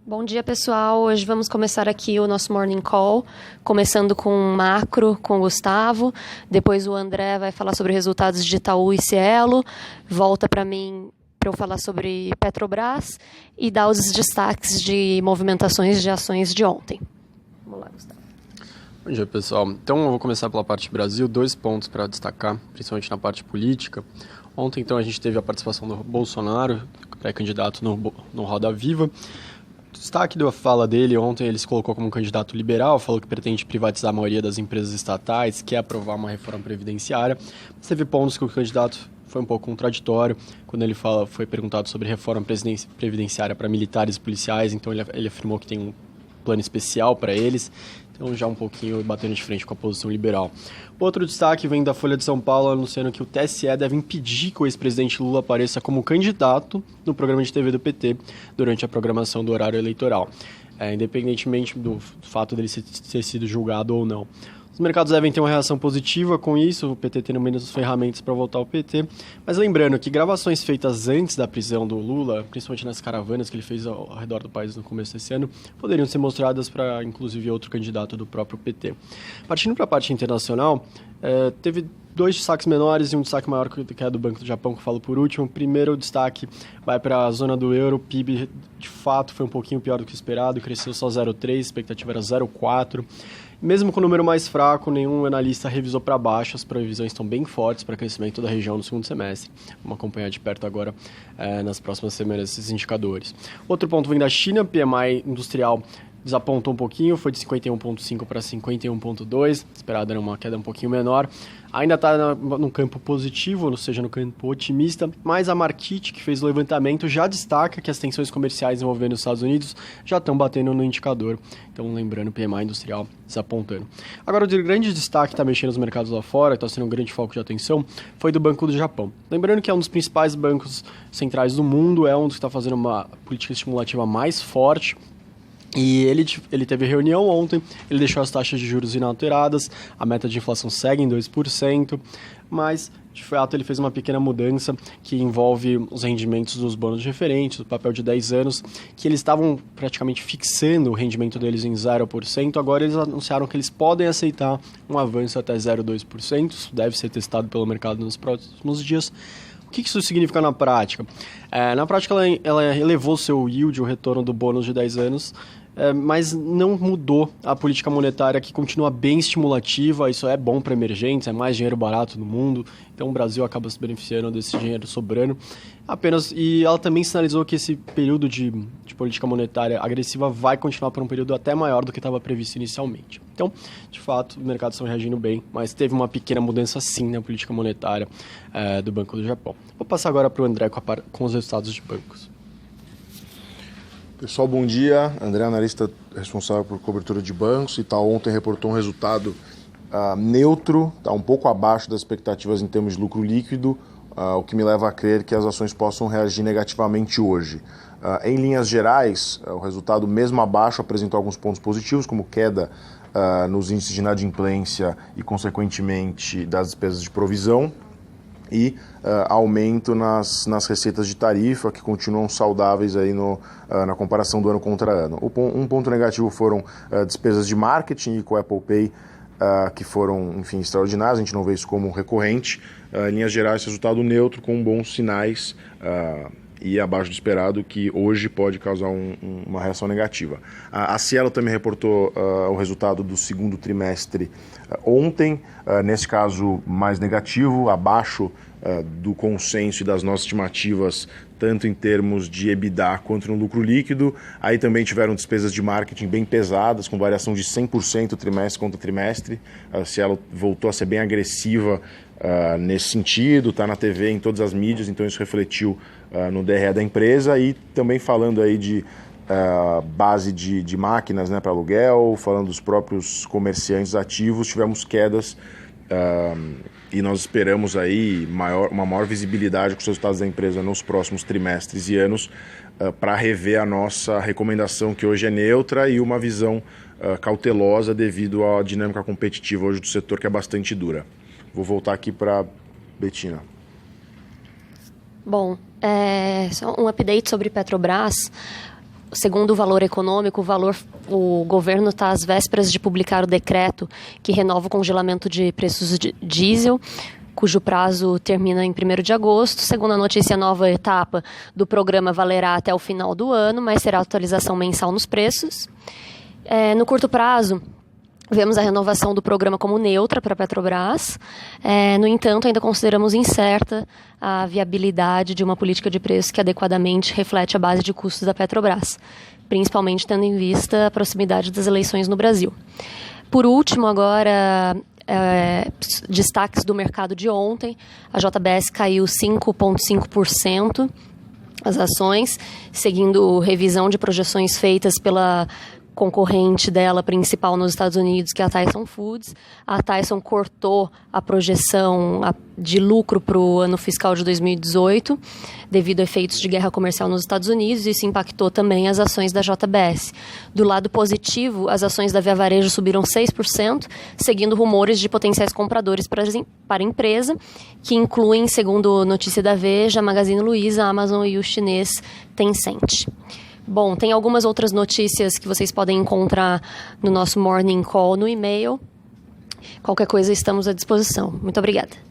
Bom dia, pessoal. Hoje vamos começar aqui o nosso Morning Call, começando com macro, com o Gustavo. Depois o André vai falar sobre resultados de Itaú e Cielo. Volta para mim para eu falar sobre Petrobras e dar os destaques de movimentações de ações de ontem. Vamos lá, Gustavo. Bom dia, pessoal. Então, eu vou começar pela parte Brasil. 2 pontos para destacar, principalmente na parte política. Ontem, então, a gente teve a participação do Bolsonaro, pré-candidato no Roda Viva. Destaque da fala dele, ontem ele se colocou como um candidato liberal, falou que pretende privatizar a maioria das empresas estatais, quer aprovar uma reforma previdenciária, mas teve pontos que o candidato foi um pouco contraditório, quando ele foi perguntado sobre reforma previdenciária para militares e policiais, então ele afirmou que tem um plano especial para eles, então já um pouquinho batendo de frente com a posição liberal. Outro destaque vem da Folha de São Paulo, anunciando que o TSE deve impedir que o ex-presidente Lula apareça como candidato no programa de TV do PT durante a programação do horário eleitoral, independentemente do fato dele ter sido julgado ou não. Os mercados devem ter uma reação positiva com isso, o PT tendo menos ferramentas para voltar ao PT. Mas lembrando que gravações feitas antes da prisão do Lula, principalmente nas caravanas que ele fez ao redor do país no começo desse ano, poderiam ser mostradas para, inclusive, outro candidato do próprio PT. Partindo para a parte internacional, teve 2 destaques menores e um destaque maior que é do Banco do Japão, que eu falo por último. O primeiro destaque vai para a zona do euro. O PIB, de fato, foi um pouquinho pior do que esperado, cresceu só 0,3%, a expectativa era 0,4%. Mesmo com o número mais fraco, nenhum analista revisou para baixo. As previsões estão bem fortes para crescimento da região no segundo semestre. Vamos acompanhar de perto agora, nas próximas semanas, esses indicadores. Outro ponto vem da China, PMI industrial desapontou um pouquinho, foi de 51,5 para 51,2, esperado era uma queda um pouquinho menor. Ainda está no campo positivo, ou seja, no campo otimista, mas a Markit, que fez o levantamento, já destaca que as tensões comerciais envolvendo os Estados Unidos já estão batendo no indicador. Então, lembrando, PMI industrial desapontando. Agora, o grande destaque que está mexendo nos mercados lá fora, que está sendo um grande foco de atenção, foi do Banco do Japão. Lembrando que é um dos principais bancos centrais do mundo, é um dos que está fazendo uma política estimulativa mais forte. E ele teve reunião ontem, ele deixou as taxas de juros inalteradas, a meta de inflação segue em 2%, mas, de fato, ele fez uma pequena mudança que envolve os rendimentos dos bônus referentes, do papel de 10 anos, que eles estavam praticamente fixando o rendimento deles em 0%, agora eles anunciaram que eles podem aceitar um avanço até 0,2%, isso deve ser testado pelo mercado nos próximos dias. O que isso significa na prática? Na prática, ela elevou seu yield, o retorno do bônus de 10 anos, mas não mudou a política monetária, que continua bem estimulativa. Isso é bom para emergentes, é mais dinheiro barato no mundo, então o Brasil acaba se beneficiando desse dinheiro sobrando. E ela também sinalizou que esse período de política monetária agressiva vai continuar por um período até maior do que estava previsto inicialmente. Então, de fato, os mercados estão reagindo bem, mas teve uma pequena mudança sim na política monetária do Banco do Japão. Vou passar agora para o André com os resultados de bancos. Pessoal, bom dia. André, analista responsável por cobertura de bancos. Itaú ontem reportou um resultado neutro, tá um pouco abaixo das expectativas em termos de lucro líquido, o que me leva a crer que as ações possam reagir negativamente hoje. Em linhas gerais, o resultado mesmo abaixo apresentou alguns pontos positivos, como queda nos índices de inadimplência e, consequentemente, das despesas de provisão, e aumento nas receitas de tarifa, que continuam saudáveis aí na comparação do ano contra ano. Um ponto negativo foram despesas de marketing e com o Apple Pay, que foram, enfim, extraordinárias, a gente não vê isso como recorrente. Em linhas gerais, resultado neutro, com bons sinais e abaixo do esperado, que hoje pode causar uma reação negativa. A Cielo também reportou o resultado do segundo trimestre ontem, nesse caso mais negativo, abaixo do consenso e das nossas estimativas, tanto em termos de EBITDA quanto no lucro líquido. Aí também tiveram despesas de marketing bem pesadas, com variação de 100% trimestre contra trimestre. A Cielo voltou a ser bem agressiva nesse sentido, está na TV, em todas as mídias, então isso refletiu no DRE da empresa. E também falando aí de base de máquinas, né, para aluguel, falando dos próprios comerciantes ativos, tivemos quedas e nós esperamos aí uma maior visibilidade com os resultados da empresa nos próximos trimestres e anos para rever a nossa recomendação, que hoje é neutra, e uma visão cautelosa devido à dinâmica competitiva hoje do setor, que é bastante dura. Vou voltar aqui para Betina. Bom, só um update sobre Petrobras. segundo o Valor Econômico, o governo está às vésperas de publicar o decreto que renova o congelamento de preços de diesel, cujo prazo termina em 1º de agosto. Segundo a notícia, a nova etapa do programa valerá até o final do ano, mas será atualização mensal nos preços. No curto prazo, vemos a renovação do programa como neutra para a Petrobras. No entanto, ainda consideramos incerta a viabilidade de uma política de preço que adequadamente reflete a base de custos da Petrobras, principalmente tendo em vista a proximidade das eleições no Brasil. Por último, agora, destaques do mercado de ontem. A JBS caiu 5,5%. As ações, seguindo revisão de projeções feitas pela concorrente dela principal nos Estados Unidos, que é a Tyson Foods. A Tyson cortou a projeção de lucro para o ano fiscal de 2018, devido a efeitos de guerra comercial nos Estados Unidos, e isso impactou também as ações da JBS. Do lado positivo, as ações da Via Varejo subiram 6%, seguindo rumores de potenciais compradores para a empresa, que incluem, segundo notícia da Veja, a Magazine Luiza, a Amazon e o chinês Tencent. Bom, tem algumas outras notícias que vocês podem encontrar no nosso Morning Call no e-mail. Qualquer coisa, estamos à disposição. Muito obrigada.